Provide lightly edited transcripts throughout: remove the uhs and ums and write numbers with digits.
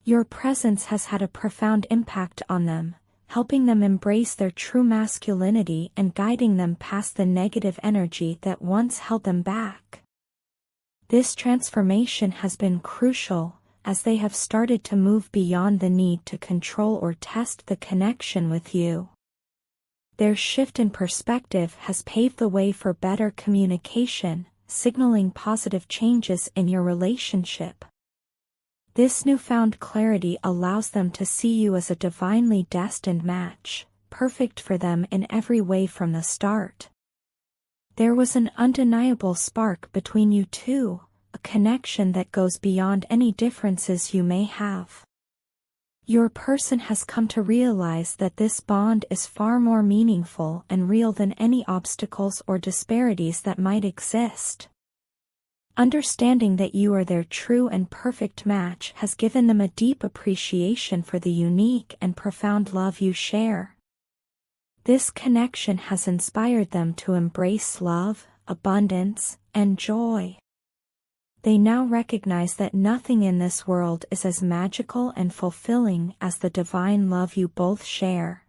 Your presence has had a profound impact on them, helping them embrace their true masculinity and guiding them past the negative energy that once held them back. This transformation has been crucial, as they have started to move beyond the need to control or test the connection with you. Their shift in perspective has paved the way for better communication, signaling positive changes in your relationship. This newfound clarity allows them to see you as a divinely destined match, perfect for them in every way from the start. There was an undeniable spark between you two, a connection that goes beyond any differences you may have. Your person has come to realize that this bond is far more meaningful and real than any obstacles or disparities that might exist. Understanding that you are their true and perfect match has given them a deep appreciation for the unique and profound love you share. This connection has inspired them to embrace love, abundance, and joy. They now recognize that nothing in this world is as magical and fulfilling as the divine love you both share.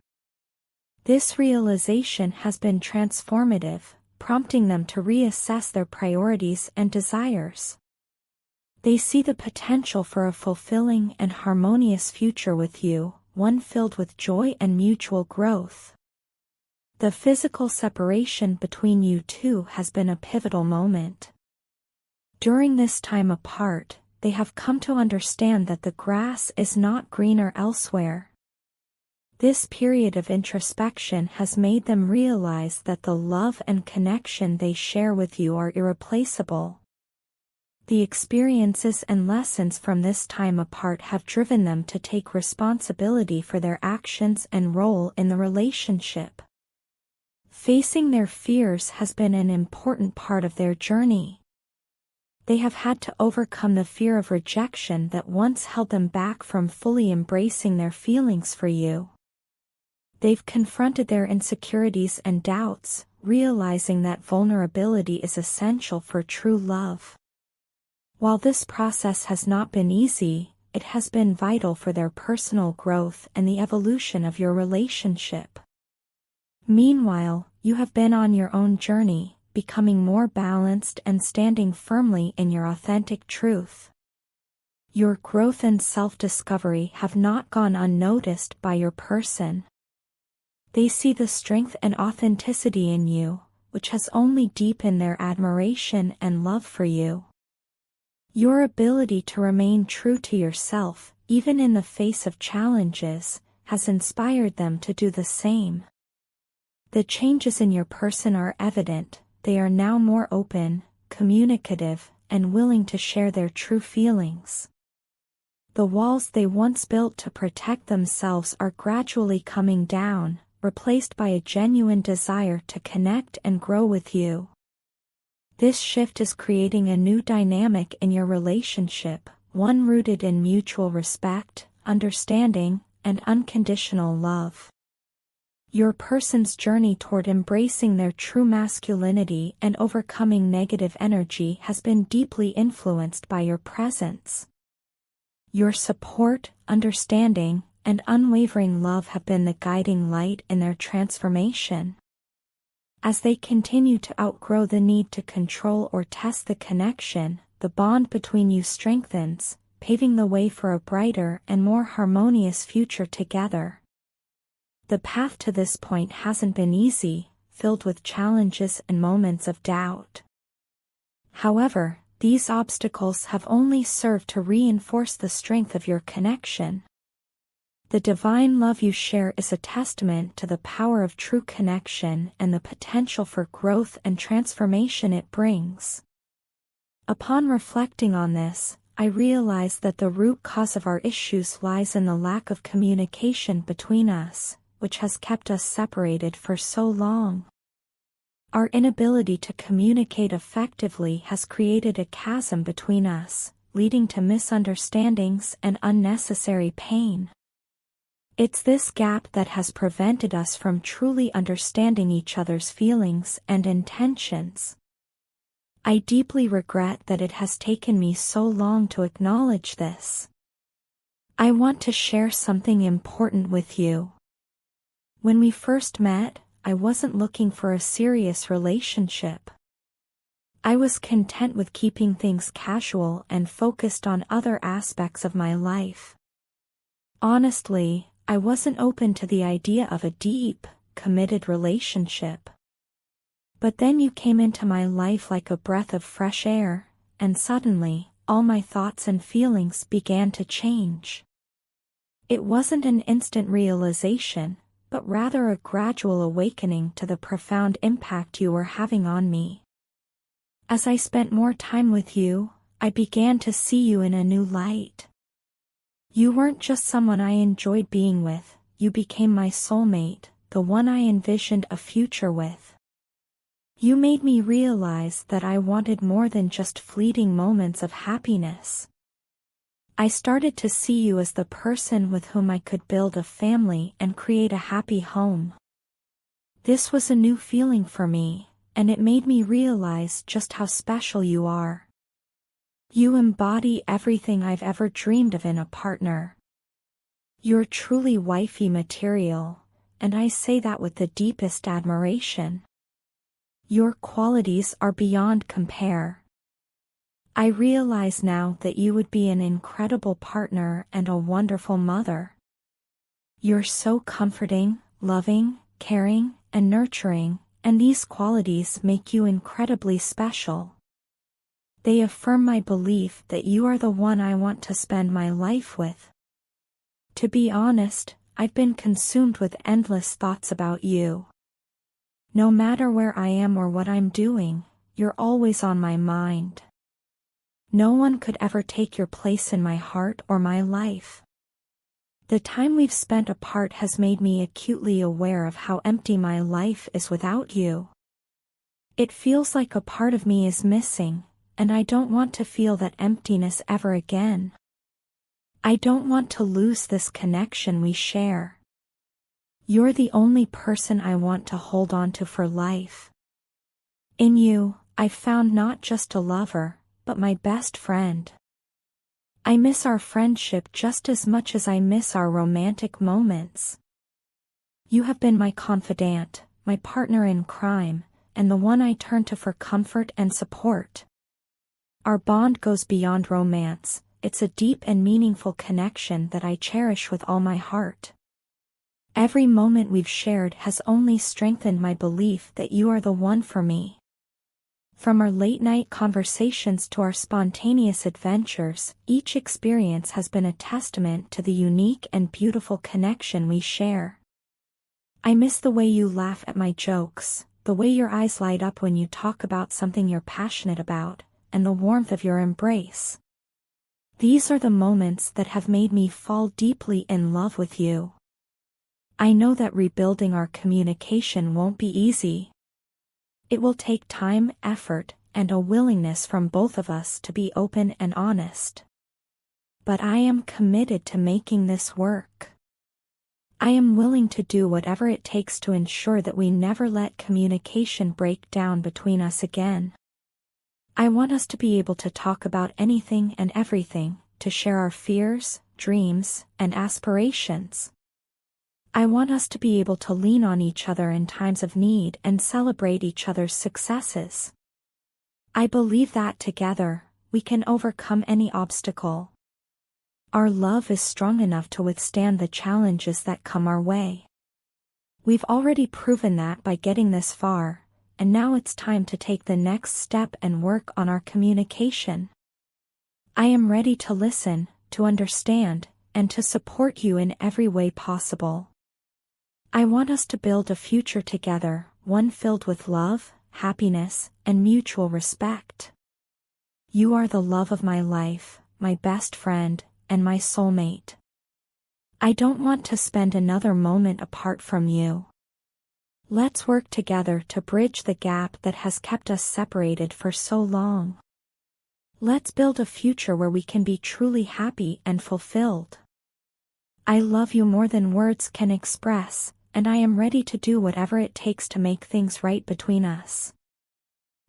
This realization has been transformative, prompting them to reassess their priorities and desires. They see the potential for a fulfilling and harmonious future with you, one filled with joy and mutual growth. The physical separation between you two has been a pivotal moment. During this time apart, they have come to understand that the grass is not greener elsewhere. This period of introspection has made them realize that the love and connection they share with you are irreplaceable. The experiences and lessons from this time apart have driven them to take responsibility for their actions and role in the relationship. Facing their fears has been an important part of their journey. They have had to overcome the fear of rejection that once held them back from fully embracing their feelings for you. They've confronted their insecurities and doubts, realizing that vulnerability is essential for true love. While this process has not been easy, it has been vital for their personal growth and the evolution of your relationship. Meanwhile, you have been on your own journey, becoming more balanced and standing firmly in your authentic truth. Your growth and self-discovery have not gone unnoticed by your person. They see the strength and authenticity in you, which has only deepened their admiration and love for you. Your ability to remain true to yourself, even in the face of challenges, has inspired them to do the same. The changes in your person are evident. They are now more open, communicative, and willing to share their true feelings. The walls they once built to protect themselves are gradually coming down, replaced by a genuine desire to connect and grow with you. This shift is creating a new dynamic in your relationship, one rooted in mutual respect, understanding, and unconditional love. Your person's journey toward embracing their true masculinity and overcoming negative energy has been deeply influenced by your presence. Your support, understanding, and unwavering love have been the guiding light in their transformation. As they continue to outgrow the need to control or test the connection, the bond between you strengthens, paving the way for a brighter and more harmonious future together. The path to this point hasn't been easy, filled with challenges and moments of doubt. However, these obstacles have only served to reinforce the strength of your connection. The divine love you share is a testament to the power of true connection and the potential for growth and transformation it brings. Upon reflecting on this, I realize that the root cause of our issues lies in the lack of communication between us, which has kept us separated for so long. Our inability to communicate effectively has created a chasm between us, leading to misunderstandings and unnecessary pain. It's this gap that has prevented us from truly understanding each other's feelings and intentions. I deeply regret that it has taken me so long to acknowledge this. I want to share something important with you. When we first met, I wasn't looking for a serious relationship. I was content with keeping things casual and focused on other aspects of my life. Honestly, I wasn't open to the idea of a deep, committed relationship. But then you came into my life like a breath of fresh air, and suddenly, all my thoughts and feelings began to change. It wasn't an instant realization, but rather a gradual awakening to the profound impact you were having on me. As I spent more time with you, I began to see you in a new light. You weren't just someone I enjoyed being with, you became my soulmate, the one I envisioned a future with. You made me realize that I wanted more than just fleeting moments of happiness. I started to see you as the person with whom I could build a family and create a happy home. This was a new feeling for me, and it made me realize just how special you are. You embody everything I've ever dreamed of in a partner. You're truly wifey material, and I say that with the deepest admiration. Your qualities are beyond compare. I realize now that you would be an incredible partner and a wonderful mother. You're so comforting, loving, caring, and nurturing, and these qualities make you incredibly special. They affirm my belief that you are the one I want to spend my life with. To be honest, I've been consumed with endless thoughts about you. No matter where I am or what I'm doing, you're always on my mind. No one could ever take your place in my heart or my life. The time we've spent apart has made me acutely aware of how empty my life is without you. It feels like a part of me is missing, and I don't want to feel that emptiness ever again. I don't want to lose this connection we share. You're the only person I want to hold on to for life. In you, I've found not just a lover, but my best friend. I miss our friendship just as much as I miss our romantic moments. You have been my confidant, my partner in crime, and the one I turn to for comfort and support. Our bond goes beyond romance, it's a deep and meaningful connection that I cherish with all my heart. Every moment we've shared has only strengthened my belief that you are the one for me. From our late-night conversations to our spontaneous adventures, each experience has been a testament to the unique and beautiful connection we share. I miss the way you laugh at my jokes, the way your eyes light up when you talk about something you're passionate about, and the warmth of your embrace. These are the moments that have made me fall deeply in love with you. I know that rebuilding our communication won't be easy. It will take time, effort, and a willingness from both of us to be open and honest. But I am committed to making this work. I am willing to do whatever it takes to ensure that we never let communication break down between us again. I want us to be able to talk about anything and everything, to share our fears, dreams, and aspirations. I want us to be able to lean on each other in times of need and celebrate each other's successes. I believe that together, we can overcome any obstacle. Our love is strong enough to withstand the challenges that come our way. We've already proven that by getting this far, and now it's time to take the next step and work on our communication. I am ready to listen, to understand, and to support you in every way possible. I want us to build a future together, one filled with love, happiness, and mutual respect. You are the love of my life, my best friend, and my soulmate. I don't want to spend another moment apart from you. Let's work together to bridge the gap that has kept us separated for so long. Let's build a future where we can be truly happy and fulfilled. I love you more than words can express, and I am ready to do whatever it takes to make things right between us.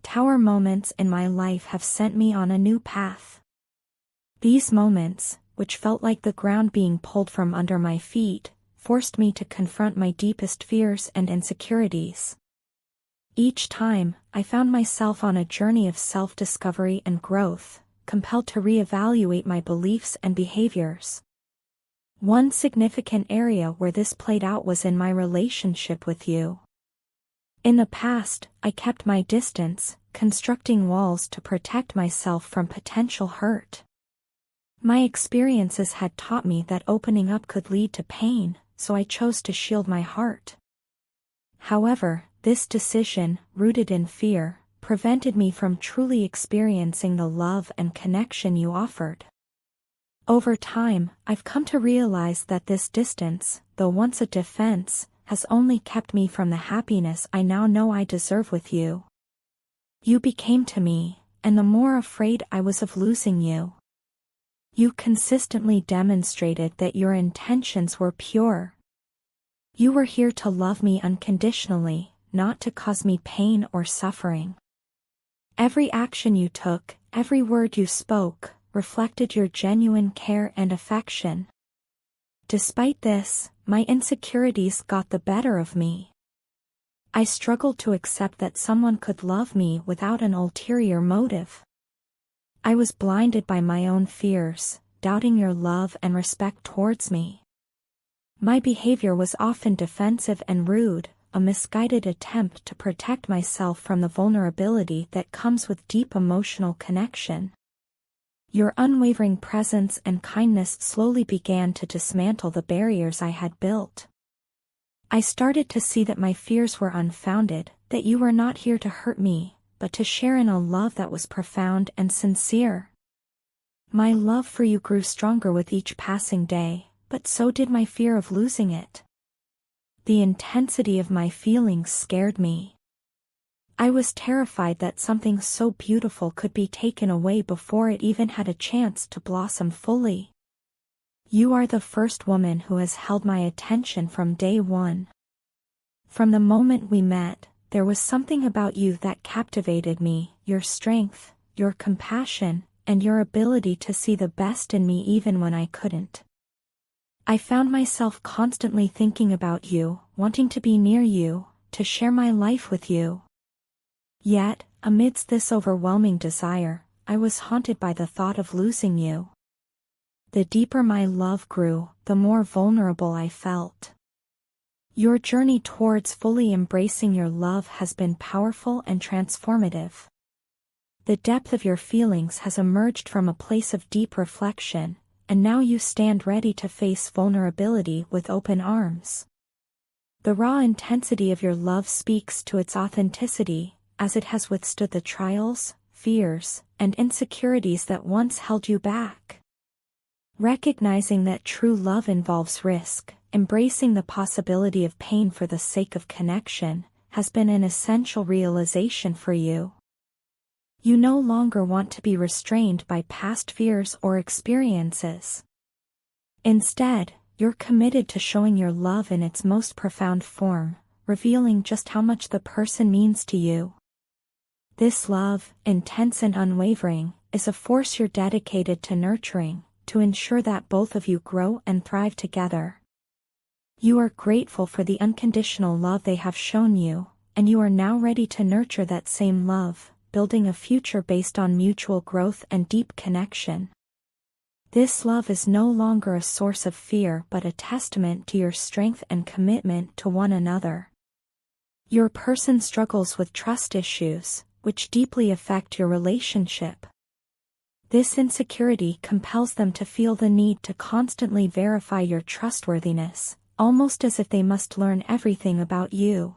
Tower moments in my life have sent me on a new path. These moments, which felt like the ground being pulled from under my feet, forced me to confront my deepest fears and insecurities. Each time, I found myself on a journey of self-discovery and growth, compelled to reevaluate my beliefs and behaviors. One significant area where this played out was in my relationship with you. In the past, I kept my distance, constructing walls to protect myself from potential hurt. My experiences had taught me that opening up could lead to pain, so I chose to shield my heart. However, this decision, rooted in fear, prevented me from truly experiencing the love and connection you offered. Over time, I've come to realize that this distance, though once a defense, has only kept me from the happiness I now know I deserve with you. You became to me, and the more afraid I was of losing you. You consistently demonstrated that your intentions were pure. You were here to love me unconditionally, not to cause me pain or suffering. Every action you took, every word you spoke, reflected your genuine care and affection. Despite this, my insecurities got the better of me. I struggled to accept that someone could love me without an ulterior motive. I was blinded by my own fears, doubting your love and respect towards me. My behavior was often defensive and rude, a misguided attempt to protect myself from the vulnerability that comes with deep emotional connection. Your unwavering presence and kindness slowly began to dismantle the barriers I had built. I started to see that my fears were unfounded, that you were not here to hurt me, but to share in a love that was profound and sincere. My love for you grew stronger with each passing day, but so did my fear of losing it. The intensity of my feelings scared me. I was terrified that something so beautiful could be taken away before it even had a chance to blossom fully. You are the first woman who has held my attention from day one. From the moment we met, there was something about you that captivated me, your strength, your compassion, and your ability to see the best in me even when I couldn't. I found myself constantly thinking about you, wanting to be near you, to share my life with you. Yet, amidst this overwhelming desire, I was haunted by the thought of losing you. The deeper my love grew, the more vulnerable I felt. Your journey towards fully embracing your love has been powerful and transformative. The depth of your feelings has emerged from a place of deep reflection, and now you stand ready to face vulnerability with open arms. The raw intensity of your love speaks to its authenticity, as it has withstood the trials, fears, and insecurities that once held you back. Recognizing that true love involves risk, embracing the possibility of pain for the sake of connection, has been an essential realization for you. You no longer want to be restrained by past fears or experiences. Instead, you're committed to showing your love in its most profound form, revealing just how much the person means to you. This love, intense and unwavering, is a force you're dedicated to nurturing, to ensure that both of you grow and thrive together. You are grateful for the unconditional love they have shown you, and you are now ready to nurture that same love, building a future based on mutual growth and deep connection. This love is no longer a source of fear but a testament to your strength and commitment to one another. Your person struggles with trust issues, which deeply affect your relationship. This insecurity compels them to feel the need to constantly verify your trustworthiness, almost as if they must learn everything about you.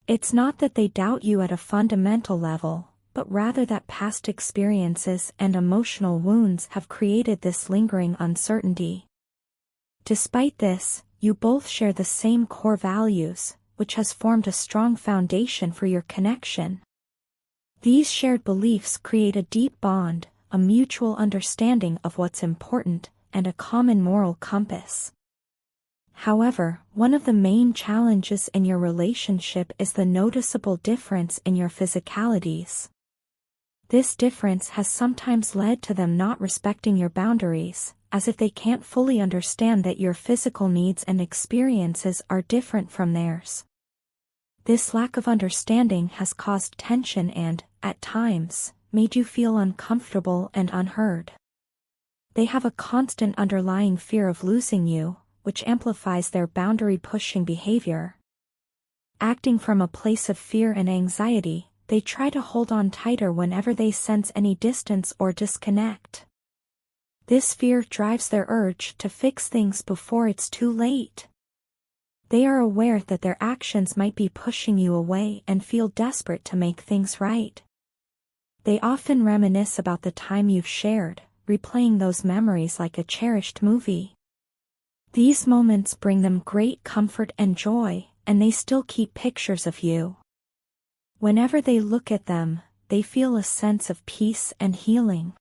It's not that they doubt you at a fundamental level, but rather that past experiences and emotional wounds have created this lingering uncertainty. Despite this, you both share the same core values, which has formed a strong foundation for your connection. These shared beliefs create a deep bond, a mutual understanding of what's important, and a common moral compass. However, one of the main challenges in your relationship is the noticeable difference in your physicalities. This difference has sometimes led to them not respecting your boundaries, as if they can't fully understand that your physical needs and experiences are different from theirs. This lack of understanding has caused tension and, at times, made you feel uncomfortable and unheard. They have a constant underlying fear of losing you, which amplifies their boundary-pushing behavior. Acting from a place of fear and anxiety, they try to hold on tighter whenever they sense any distance or disconnect. This fear drives their urge to fix things before it's too late. They are aware that their actions might be pushing you away and feel desperate to make things right. They often reminisce about the time you've shared, replaying those memories like a cherished movie. These moments bring them great comfort and joy, and they still keep pictures of you. Whenever they look at them, they feel a sense of peace and healing.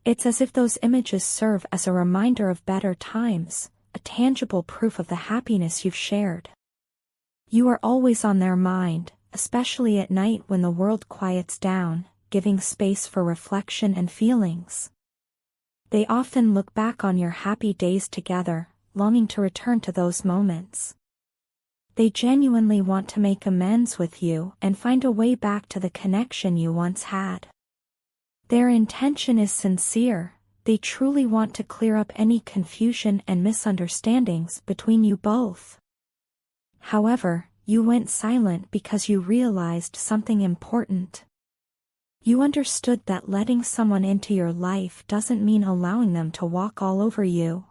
It's as if those images serve as a reminder of better times, a tangible proof of the happiness you've shared. You are always on their mind, especially at night when the world quiets down, giving space for reflection and feelings. They often look back on your happy days together, longing to return to those moments. They genuinely want to make amends with you and find a way back to the connection you once had. Their intention is sincere. They truly want to clear up any confusion and misunderstandings between you both. However, you went silent because you realized something important. You understood that letting someone into your life doesn't mean allowing them to walk all over you.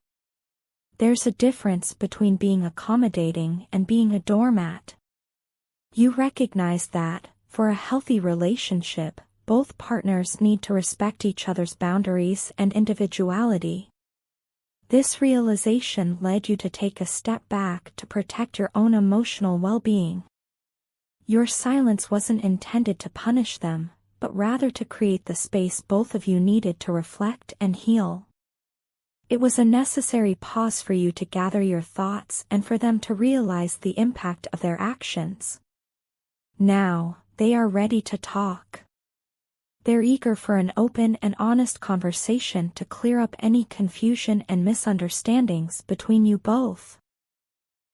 There's a difference between being accommodating and being a doormat. You recognize that, for a healthy relationship, both partners need to respect each other's boundaries and individuality. This realization led you to take a step back to protect your own emotional well-being. Your silence wasn't intended to punish them, but rather to create the space both of you needed to reflect and heal. It was a necessary pause for you to gather your thoughts and for them to realize the impact of their actions. Now, they are ready to talk. They're eager for an open and honest conversation to clear up any confusion and misunderstandings between you both.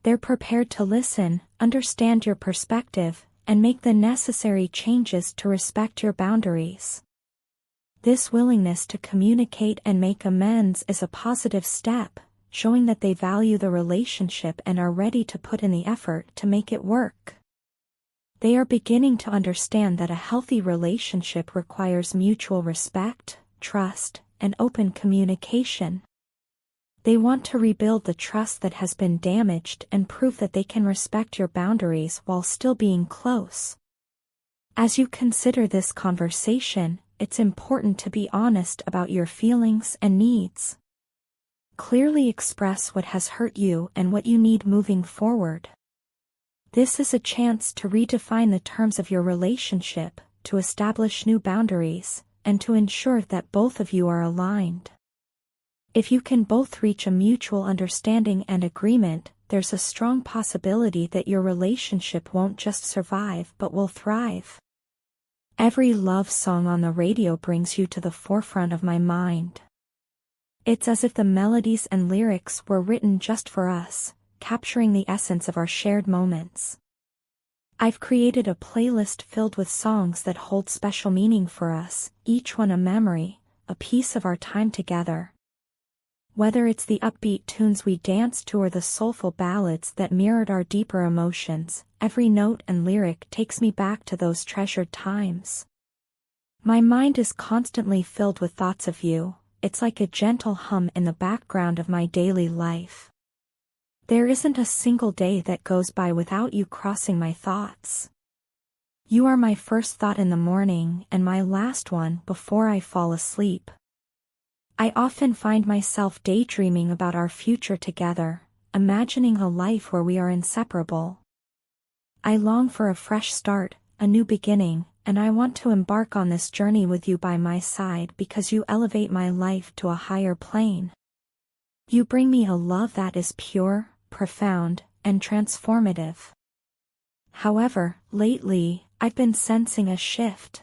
They're prepared to listen, understand your perspective, and make the necessary changes to respect your boundaries. This willingness to communicate and make amends is a positive step, showing that they value the relationship and are ready to put in the effort to make it work. They are beginning to understand that a healthy relationship requires mutual respect, trust, and open communication. They want to rebuild the trust that has been damaged and prove that they can respect your boundaries while still being close. As you consider this conversation, it's important to be honest about your feelings and needs. Clearly express what has hurt you and what you need moving forward. This is a chance to redefine the terms of your relationship, to establish new boundaries, and to ensure that both of you are aligned. If you can both reach a mutual understanding and agreement, there's a strong possibility that your relationship won't just survive but will thrive. Every love song on the radio brings you to the forefront of my mind. It's as if the melodies and lyrics were written just for us, capturing the essence of our shared moments. I've created a playlist filled with songs that hold special meaning for us, each one a memory, a piece of our time together. Whether it's the upbeat tunes we danced to or the soulful ballads that mirrored our deeper emotions, every note and lyric takes me back to those treasured times. My mind is constantly filled with thoughts of you. It's like a gentle hum in the background of my daily life. There isn't a single day that goes by without you crossing my thoughts. You are my first thought in the morning and my last one before I fall asleep. I often find myself daydreaming about our future together, imagining a life where we are inseparable. I long for a fresh start, a new beginning, and I want to embark on this journey with you by my side because you elevate my life to a higher plane. You bring me a love that is pure, profound, and transformative. However, lately, I've been sensing a shift.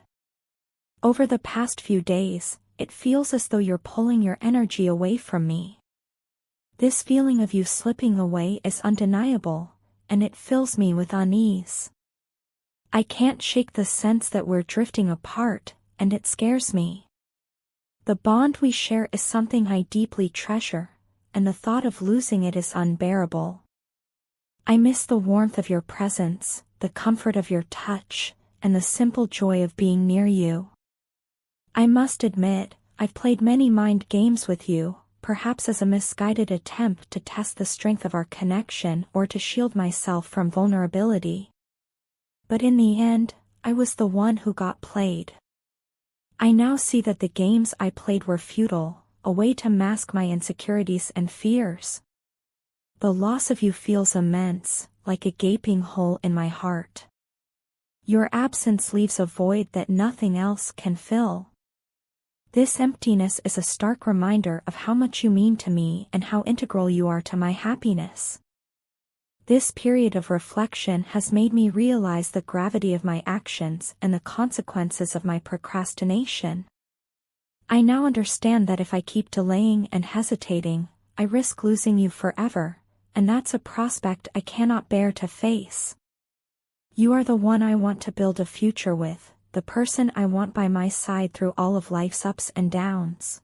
Over the past few days, it feels as though you're pulling your energy away from me. This feeling of you slipping away is undeniable, and it fills me with unease. I can't shake the sense that we're drifting apart, and it scares me. The bond we share is something I deeply treasure, and the thought of losing it is unbearable. I miss the warmth of your presence, the comfort of your touch, and the simple joy of being near you. I must admit, I've played many mind games with you, perhaps as a misguided attempt to test the strength of our connection or to shield myself from vulnerability. But in the end, I was the one who got played. I now see that the games I played were futile, a way to mask my insecurities and fears. The loss of you feels immense, like a gaping hole in my heart. Your absence leaves a void that nothing else can fill. This emptiness is a stark reminder of how much you mean to me and how integral you are to my happiness. This period of reflection has made me realize the gravity of my actions and the consequences of my procrastination. I now understand that if I keep delaying and hesitating, I risk losing you forever, and that's a prospect I cannot bear to face. You are the one I want to build a future with, the person I want by my side through all of life's ups and downs.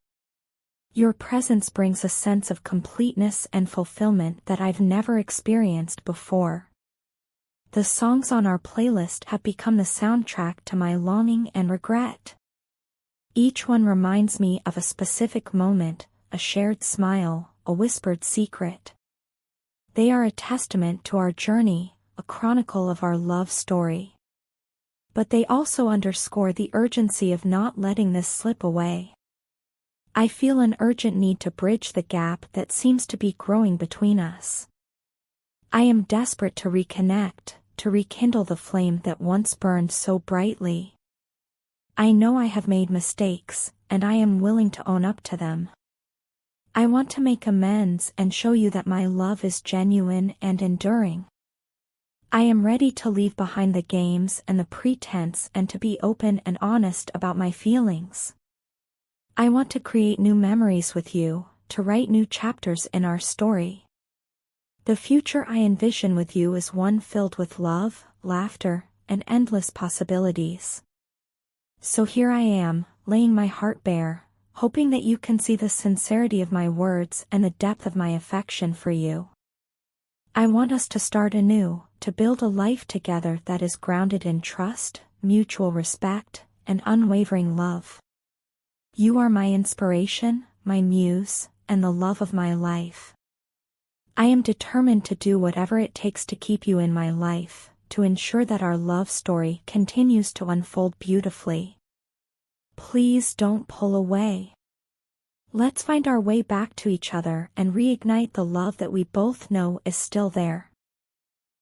Your presence brings a sense of completeness and fulfillment that I've never experienced before. The songs on our playlist have become the soundtrack to my longing and regret. Each one reminds me of a specific moment, a shared smile, a whispered secret. They are a testament to our journey, a chronicle of our love story. But they also underscore the urgency of not letting this slip away. I feel an urgent need to bridge the gap that seems to be growing between us. I am desperate to reconnect, to rekindle the flame that once burned so brightly. I know I have made mistakes, and I am willing to own up to them. I want to make amends and show you that my love is genuine and enduring. I am ready to leave behind the games and the pretense and to be open and honest about my feelings. I want to create new memories with you, to write new chapters in our story. The future I envision with you is one filled with love, laughter, and endless possibilities. So here I am, laying my heart bare, hoping that you can see the sincerity of my words and the depth of my affection for you. I want us to start anew, to build a life together that is grounded in trust, mutual respect, and unwavering love. You are my inspiration, my muse, and the love of my life. I am determined to do whatever it takes to keep you in my life, to ensure that our love story continues to unfold beautifully. Please don't pull away. Let's find our way back to each other and reignite the love that we both know is still there.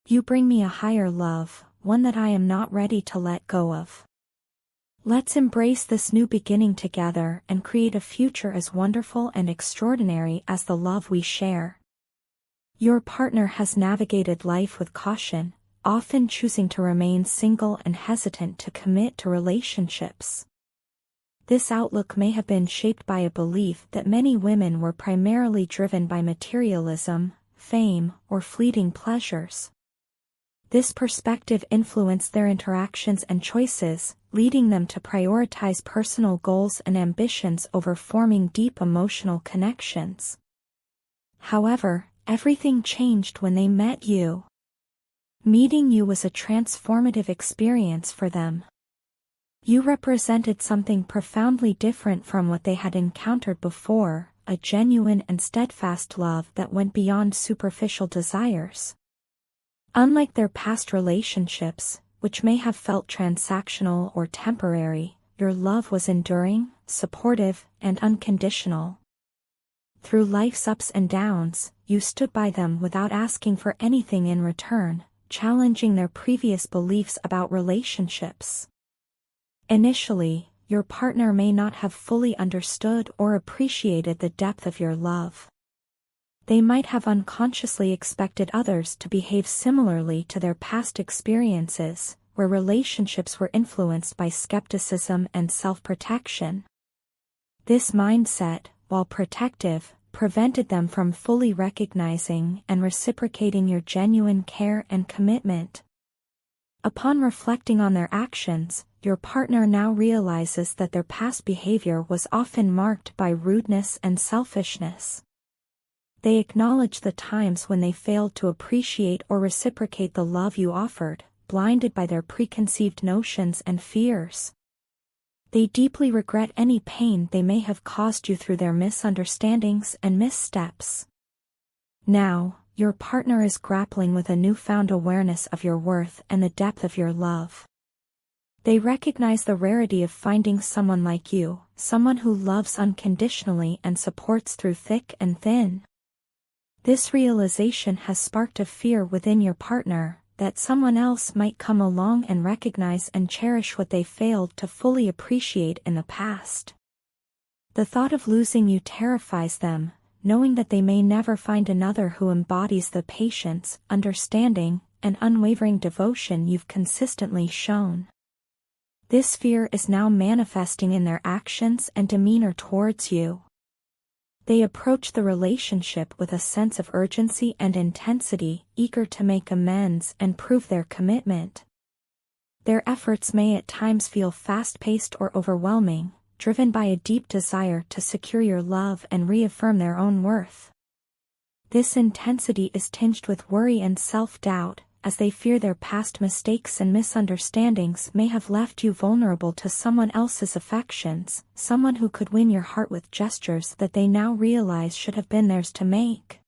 You bring me a higher love, one that I am not ready to let go of. Let's embrace this new beginning together and create a future as wonderful and extraordinary as the love we share. Your partner has navigated life with caution, often choosing to remain single and hesitant to commit to relationships. This outlook may have been shaped by a belief that many women were primarily driven by materialism, fame, or fleeting pleasures. This perspective influenced their interactions and choices, leading them to prioritize personal goals and ambitions over forming deep emotional connections. However, everything changed when they met you. Meeting you was a transformative experience for them. You represented something profoundly different from what they had encountered before, a genuine and steadfast love that went beyond superficial desires. Unlike their past relationships, which may have felt transactional or temporary, your love was enduring, supportive, and unconditional. Through life's ups and downs, you stood by them without asking for anything in return, challenging their previous beliefs about relationships. Initially, your partner may not have fully understood or appreciated the depth of your love. They might have unconsciously expected others to behave similarly to their past experiences, where relationships were influenced by skepticism and self-protection. This mindset, while protective, prevented them from fully recognizing and reciprocating your genuine care and commitment. Upon reflecting on their actions, your partner now realizes that their past behavior was often marked by rudeness and selfishness. They acknowledge the times when they failed to appreciate or reciprocate the love you offered, blinded by their preconceived notions and fears. They deeply regret any pain they may have caused you through their misunderstandings and missteps. Now, your partner is grappling with a newfound awareness of your worth and the depth of your love. They recognize the rarity of finding someone like you, someone who loves unconditionally and supports through thick and thin. This realization has sparked a fear within your partner, that someone else might come along and recognize and cherish what they failed to fully appreciate in the past. The thought of losing you terrifies them, knowing that they may never find another who embodies the patience, understanding, and unwavering devotion you've consistently shown. This fear is now manifesting in their actions and demeanor towards you. They approach the relationship with a sense of urgency and intensity, eager to make amends and prove their commitment. Their efforts may at times feel fast-paced or overwhelming, driven by a deep desire to secure your love and reaffirm their own worth. This intensity is tinged with worry and self-doubt, as they fear their past mistakes and misunderstandings may have left you vulnerable to someone else's affections, someone who could win your heart with gestures that they now realize should have been theirs to make.